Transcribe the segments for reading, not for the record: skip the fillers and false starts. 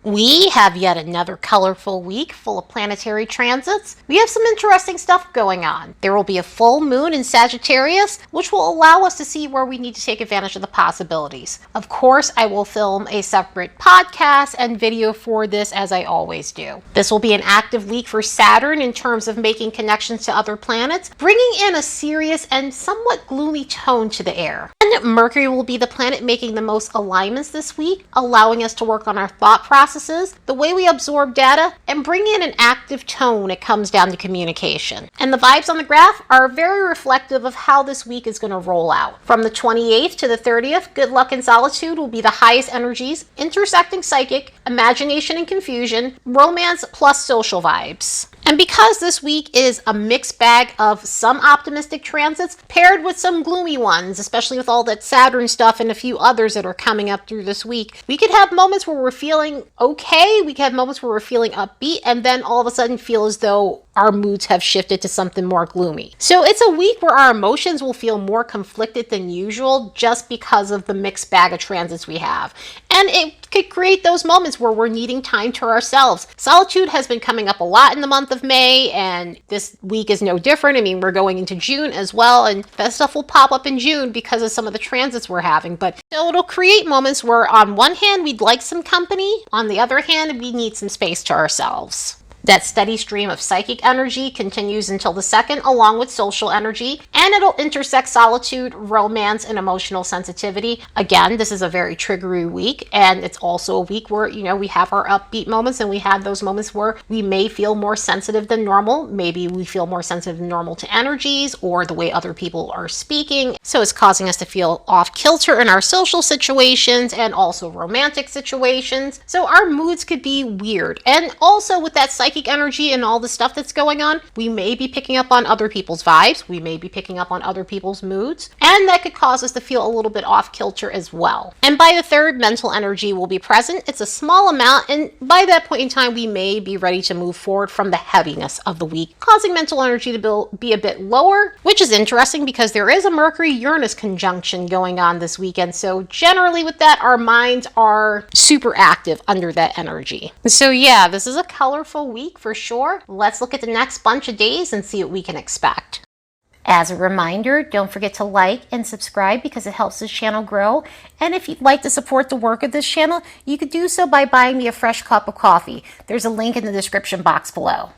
We have yet another colorful week full of planetary transits. We have some interesting stuff going on. There will be a full moon in Sagittarius, which will allow us to see where we need to take advantage of the possibilities. Of course, I will film a separate podcast and video for this, as I always do. This will be an active week for Saturn in terms of making connections to other planets, bringing in a serious and somewhat gloomy tone to the air. And Mercury will be the planet making the most alignments this week, allowing us to work on our thought processes, the way we absorb data, and bring in an active tone when it comes down to communication. And the vibes on the graph are very reflective of how this week is going to roll out. From the 28th to the 30th, good luck and solitude will be the highest energies, intersecting psychic, imagination and confusion, romance plus social vibes. And because this week is a mixed bag of some optimistic transits paired with some gloomy ones, especially with all that Saturn stuff and a few others that are coming up through this week, we could have moments where we're feeling okay, we could have moments where we're feeling upbeat, and then all of a sudden feel as though our moods have shifted to something more gloomy. So it's a week where our emotions will feel more conflicted than usual just because of the mixed bag of transits we have. And it could create those moments where we're needing time to ourselves. Solitude has been coming up a lot in the month of May, and this week is no different. I mean, we're going into June as well, and that stuff will pop up in June because of some of the transits we're having. But so it'll create moments where on one hand, we'd like some company. On the other hand, we need some space to ourselves. That steady stream of psychic energy continues until the 2nd, along with social energy, and it'll intersect solitude, romance, and emotional sensitivity. Again, this is a very triggery week, and it's also a week where, we have our upbeat moments, and we have those moments where we may feel more sensitive than normal. Maybe we feel more sensitive than normal to energies or the way other people are speaking. So it's causing us to feel off kilter in our social situations and also romantic situations. So our moods could be weird. And also with that psychic energy and all the stuff that's going on, we may be picking up on other people's vibes, we may be picking up on other people's moods, and that could cause us to feel a little bit off kilter as well. And by the 3rd, mental energy will be present. It's a small amount, and by that point in time, we may be ready to move forward from the heaviness of the week, causing mental energy to be a bit lower, which is interesting because there is a Mercury-Uranus conjunction going on this weekend. So generally with that, our minds are super active under that energy. So yeah, this is a colorful week for sure. Let's look at the next bunch of days and see what we can expect. As a reminder, don't forget to like and subscribe because it helps this channel grow. And if you'd like to support the work of this channel, you could do so by buying me a fresh cup of coffee. There's a link in the description box below.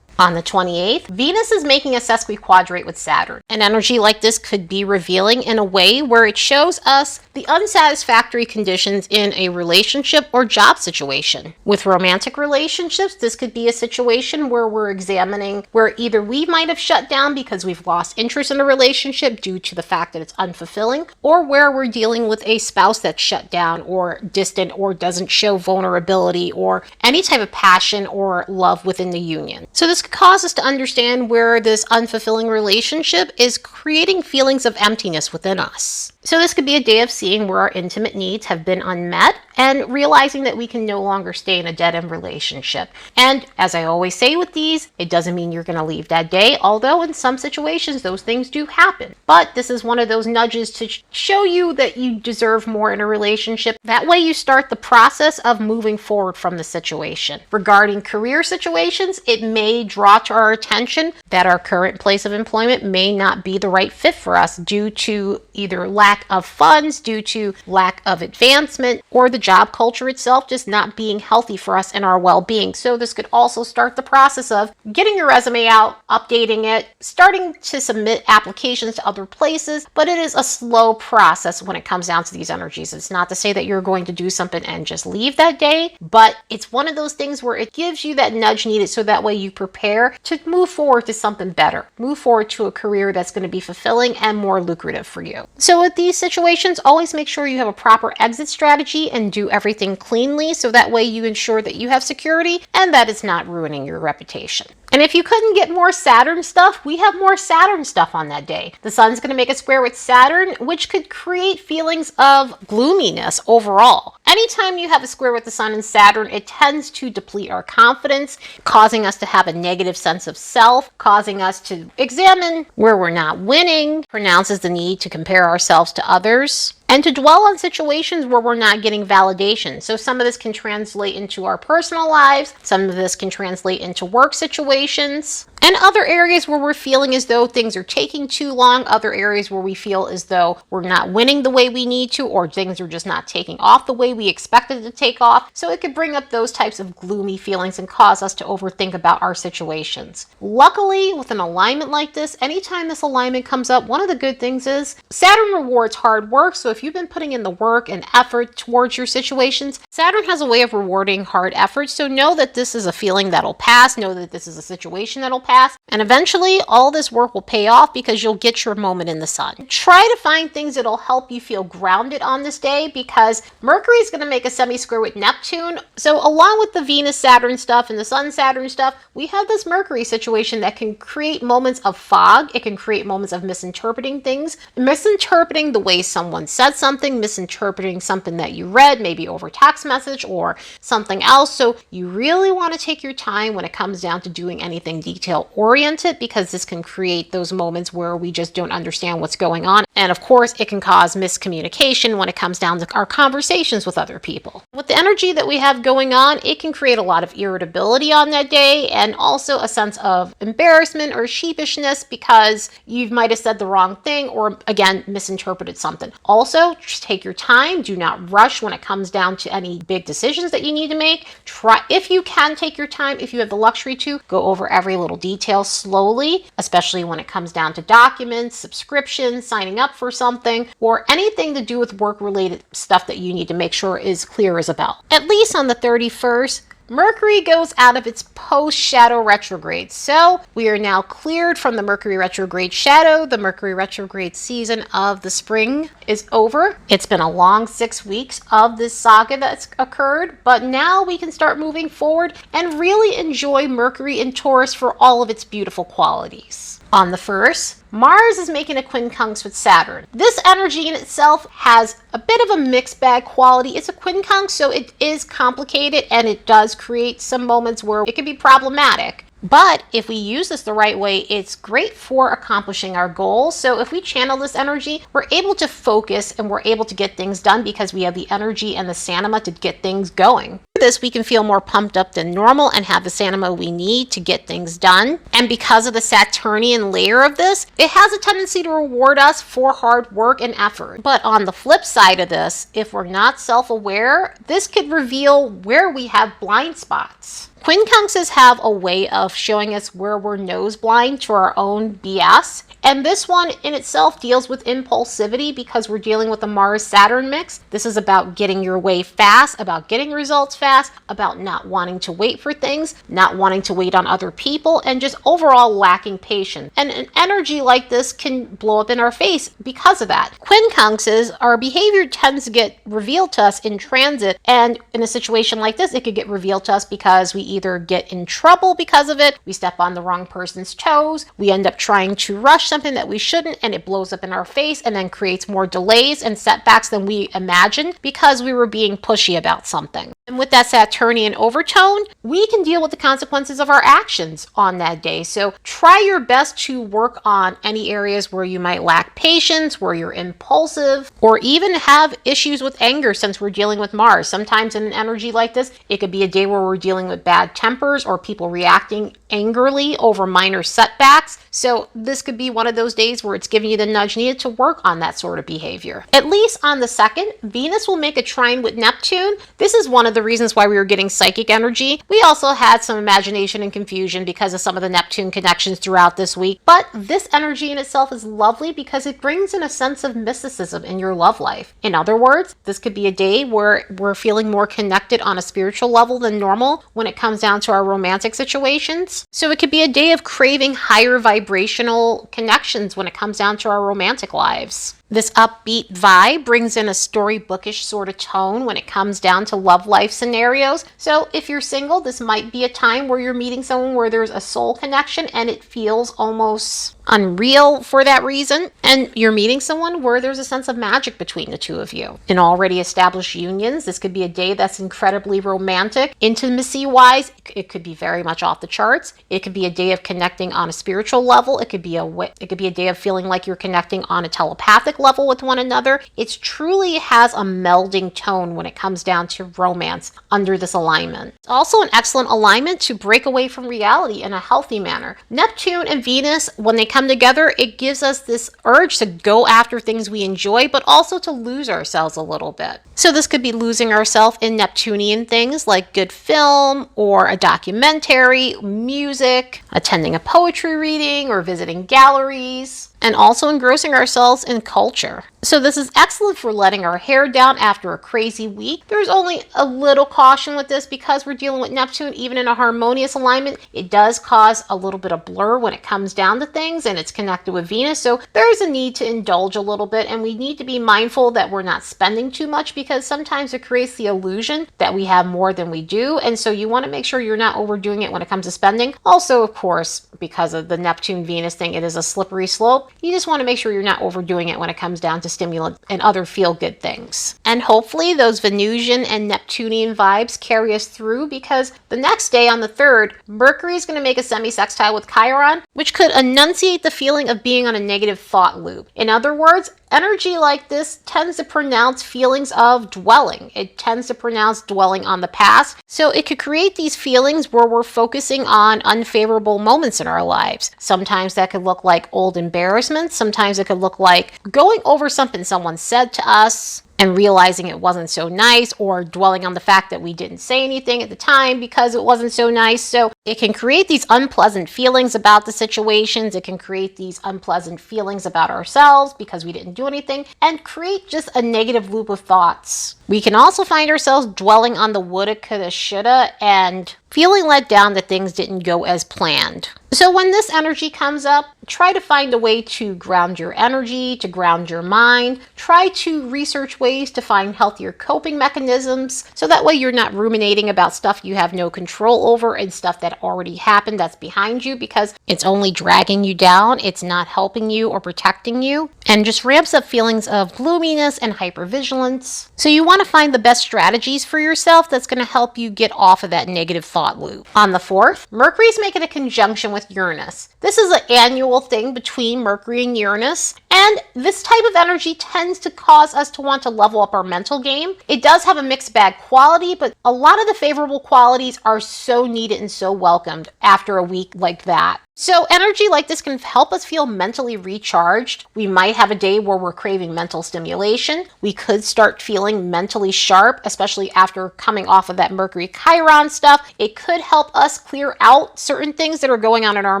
On the 28th, Venus is making a sesquiquadrate with Saturn. An energy like this could be revealing in a way where it shows us the unsatisfactory conditions in a relationship or job situation. With romantic relationships, this could be a situation where we're examining where either we might have shut down because we've lost interest in a relationship due to the fact that it's unfulfilling, or where we're dealing with a spouse that's shut down or distant or doesn't show vulnerability or any type of passion or love within the union. So this could cause us to understand where this unfulfilling relationship is creating feelings of emptiness within us. So this could be a day of seeing where our intimate needs have been unmet and realizing that we can no longer stay in a dead-end relationship. And as I always say with these, it doesn't mean you're going to leave that day, although in some situations those things do happen. But this is one of those nudges to show you that you deserve more in a relationship. That way you start the process of moving forward from the situation. Regarding career situations, it may draw to our attention that our current place of employment may not be the right fit for us due to either lack of funds, due to lack of advancement, or the job culture itself just not being healthy for us and our well-being. So this could also start the process of getting your resume out, updating it, starting to submit applications to other places, but it is a slow process when it comes down to these energies. It's not to say that you're going to do something and just leave that day, but it's one of those things where it gives you that nudge needed so that way you prepare to move forward to something better, move forward to a career that's going to be fulfilling and more lucrative for you. So with these situations, always make sure you have a proper exit strategy and do everything cleanly so that way you ensure that you have security and that it's not ruining your reputation. And if you couldn't get more Saturn stuff, we have more Saturn stuff on that day. The sun's going to make a square with Saturn, which could create feelings of gloominess overall. Anytime you have a square with the sun and Saturn, it tends to deplete our confidence, causing us to have a negative sense of self, causing us to examine where we're not winning, pronounces the need to compare ourselves to others. and to dwell on situations where we're not getting validation. So some of this can translate into our personal lives, some of this can translate into work situations, and other areas where we're feeling as though things are taking too long, other areas where we feel as though we're not winning the way we need to, or things are just not taking off the way we expected to take off. So it could bring up those types of gloomy feelings and cause us to overthink about our situations. Luckily, with an alignment like this, anytime this alignment comes up, one of the good things is Saturn rewards hard work. So if you've been putting in the work and effort towards your situations, Saturn has a way of rewarding hard effort. So know that this is a feeling that'll pass. Know that this is a situation that'll pass. And eventually, all this work will pay off because you'll get your moment in the sun. Try to find things that'll help you feel grounded on this day, because Mercury is going to make a semi-square with Neptune. So along with the Venus-Saturn stuff and the Sun-Saturn stuff, we have this Mercury situation that can create moments of fog. It can create moments of misinterpreting things, misinterpreting the way someone said something, misinterpreting something that you read, maybe over text message or something else. So you really want to take your time when it comes down to doing anything detail oriented, because this can create those moments where we just don't understand what's going on. And of course, it can cause miscommunication when it comes down to our conversations with other people. With the energy that we have going on, it can create a lot of irritability on that day, and also a sense of embarrassment or sheepishness because you might have said the wrong thing or, again, misinterpreted something. Also, just take your time. Do not rush when it comes down to any big decisions that you need to make. Try, if you can take your time, if you have the luxury to, go over every little detail slowly, especially when it comes down to documents, subscriptions, signing up for something, or anything to do with work-related stuff that you need to make sure is clear as a bell. At least on the 31st, Mercury goes out of its post-shadow retrograde. So we are now cleared from the Mercury retrograde shadow. The Mercury retrograde season of the spring is over. It's been a long 6 weeks of this saga that's occurred, but now we can start moving forward and really enjoy Mercury in Taurus for all of its beautiful qualities. On the 1st, Mars is making a quincunx with Saturn. This energy in itself has a bit of a mixed bag quality. It's a quincunx, so it is complicated and it does create some moments where it can be problematic. But if we use this the right way, it's great for accomplishing our goals. So if we channel this energy, we're able to focus and we're able to get things done because we have the energy and the stamina to get things going. For this, we can feel more pumped up than normal and have the stamina we need to get things done. And because of the Saturnian layer of this, it has a tendency to reward us for hard work and effort. But on the flip side of this, if we're not self-aware, this could reveal where we have blind spots. Quincunxes have a way of showing us where we're nose blind to our own BS. And this one in itself deals with impulsivity because we're dealing with a Mars-Saturn mix. This is about getting your way fast, about getting results fast, about not wanting to wait for things, not wanting to wait on other people, and just overall lacking patience. And an energy like this can blow up in our face because of that. Quincunxes, our behavior tends to get revealed to us in transit, and in a situation like this, it could get revealed to us because we either get in trouble because of it, we step on the wrong person's toes, we end up trying to rush something that we shouldn't, and it blows up in our face and then creates more delays and setbacks than we imagined because we were being pushy about something. And with that Saturnian overtone, we can deal with the consequences of our actions on that day. So try your best to work on any areas where you might lack patience, where you're impulsive, or even have issues with anger since we're dealing with Mars. Sometimes in an energy like this, it could be a day where we're dealing with bad tempers or people reacting angrily over minor setbacks. So this could be one of those days where it's giving you the nudge needed to work on that sort of behavior. At least on the 2nd, Venus will make a trine with Neptune. This is one of the reasons why we were getting psychic energy. We also had some imagination and confusion because of some of the Neptune connections throughout this week. But this energy in itself is lovely because it brings in a sense of mysticism in your love life. In other words, this could be a day where we're feeling more connected on a spiritual level than normal when it comes down to our romantic situations. So it could be a day of craving higher vibrational connections when it comes down to our romantic lives. This upbeat vibe brings in a storybookish sort of tone when it comes down to love life scenarios. So if you're single, this might be a time where you're meeting someone where there's a soul connection and it feels almost unreal for that reason. And you're meeting someone where there's a sense of magic between the two of you. In already established unions, this could be a day that's incredibly romantic. Intimacy-wise, it could be very much off the charts. It could be a day of connecting on a spiritual level. It could be a day of feeling like you're connecting on a telepathic level with one another. It truly has a melding tone when it comes down to romance under this alignment. It's also an excellent alignment to break away from reality in a healthy manner. Neptune and Venus, when they come together, it gives us this urge to go after things we enjoy, but also to lose ourselves a little bit. So this could be losing ourselves in Neptunian things like good film or a documentary, music, attending a poetry reading, or visiting galleries, and also engrossing ourselves in culture. So this is excellent for letting our hair down after a crazy week. There's only a little caution with this because we're dealing with Neptune. Even in a harmonious alignment, it does cause a little bit of blur when it comes down to things, and it's connected with Venus. So there's a need to indulge a little bit, and we need to be mindful that we're not spending too much, because sometimes it creates the illusion that we have more than we do. And so you want to make sure you're not overdoing it when it comes to spending. Also, of course, because of the Neptune-Venus thing, it is a slippery slope. You just want to make sure you're not overdoing it when it comes down to stimulant and other feel-good things. And hopefully those Venusian and Neptunian vibes carry us through, because the next day on the 3rd, Mercury is going to make a semi-sextile with Chiron, which could enunciate the feeling of being on a negative thought loop. In other words, energy like this tends to pronounce feelings of dwelling. It tends to pronounce dwelling on the past. So it could create these feelings where we're focusing on unfavorable moments in our lives. Sometimes that could look like old embarrassments. Sometimes it could look like going over something someone said to us and realizing it wasn't so nice, or dwelling on the fact that we didn't say anything at the time because it wasn't so nice. So it can create these unpleasant feelings about the situations. It can create these unpleasant feelings about ourselves because we didn't do anything, and create just a negative loop of thoughts. We can also find ourselves dwelling on the woulda, coulda, shoulda, and feeling let down that things didn't go as planned. So when this energy comes up, try to find a way to ground your energy, to ground your mind. Try to research ways to find healthier coping mechanisms, so that way you're not ruminating about stuff you have no control over and stuff that already happened that's behind you, because it's only dragging you down. It's not helping you or protecting you, and just ramps up feelings of gloominess and hypervigilance. So you want to find the best strategies for yourself that's going to help you get off of that negative thought loop. On the 4th, Mercury's making a conjunction with Uranus. This is an annual thing between Mercury and Uranus, and this type of energy tends to cause us to want to level up our mental game. It does have a mixed bag quality, but a lot of the favorable qualities are so needed and so welcomed after a week like that. So energy like this can help us feel mentally recharged. We might have a day where we're craving mental stimulation. We could start feeling mentally sharp, especially after coming off of that Mercury Chiron stuff. It could help us clear out certain things that are going on in our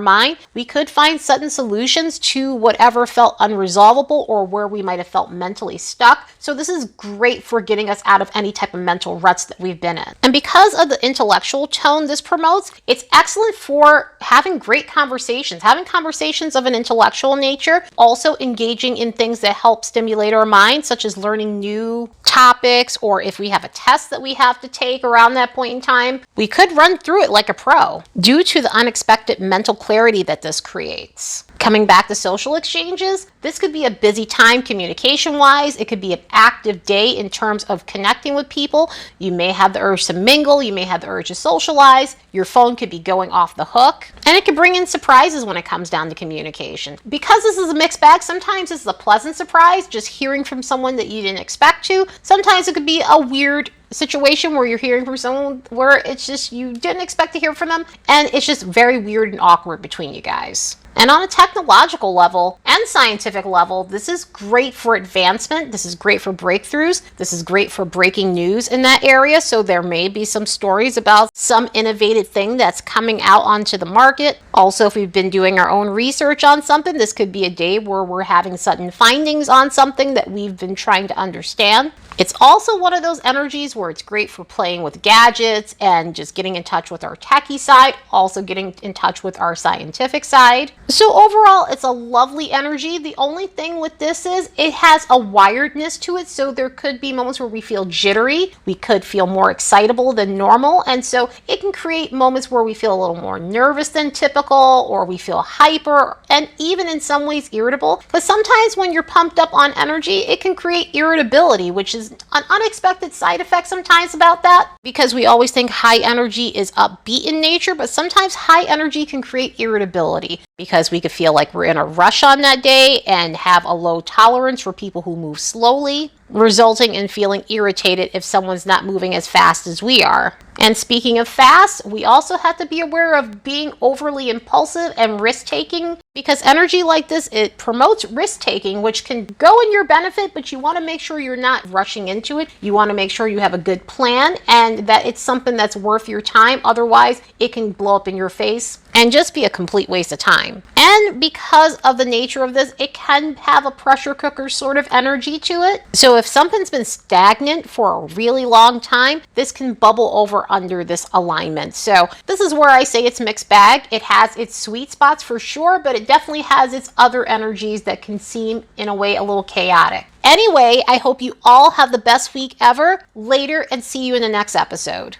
mind. We could find sudden solutions to whatever felt unresolvable or where we might have felt mentally stuck. So this is great for getting us out of any type of mental ruts that we've been in. And because of the intellectual tone this promotes, it's excellent for having great having conversations of an intellectual nature, also engaging in things that help stimulate our minds, such as learning new topics, or if we have a test that we have to take around that point in time, we could run through it like a pro due to the unexpected mental clarity that this creates. Coming back to social exchanges, this could be a busy time communication-wise. It could be an active day in terms of connecting with people. You may have the urge to mingle. You may have the urge to socialize. Your phone could be going off the hook. And it can bring in surprises when it comes down to communication. Because this is a mixed bag, sometimes it's a pleasant surprise, just hearing from someone that you didn't expect to. Sometimes it could be a weird situation where you're hearing from someone where it's just you didn't expect to hear from them, and it's just very weird and awkward between you guys. And on a technological level and scientific level, this is great for advancement. This is great for breakthroughs. This is great for breaking news in that area. So there may be some stories about some innovative thing that's coming out onto the market. Also, if we've been doing our own research on something, this could be a day where we're having sudden findings on something that we've been trying to understand. It's also one of those energies where it's great for playing with gadgets and just getting in touch with our techie side, also getting in touch with our scientific side. So overall, it's a lovely energy. The only thing with this is it has a wiredness to it. So there could be moments where we feel jittery. We could feel more excitable than normal. And so it can create moments where we feel a little more nervous than typical, or we feel hyper, and even in some ways irritable. But sometimes when you're pumped up on energy, it can create irritability, which is an unexpected side effect sometimes about that, because we always think high energy is upbeat in nature, but sometimes high energy can create irritability, because we could feel like we're in a rush on that day and have a low tolerance for people who move slowly, resulting in feeling irritated if someone's not moving as fast as we are. And speaking of fast, we also have to be aware of being overly impulsive and risk-taking, because energy like this, it promotes risk-taking, which can go in your benefit, but you want to make sure you're not rushing into it. You want to make sure you have a good plan and that it's something that's worth your time. Otherwise, it can blow up in your face and just be a complete waste of time. And because of the nature of this, it can have a pressure cooker sort of energy to it. So if something's been stagnant for a really long time, this can bubble over under this alignment. So this is where I say it's mixed bag. It has its sweet spots for sure, but it definitely has its other energies that can seem in a way a little chaotic. Anyway, I hope you all have the best week ever. Later, and see you in the next episode.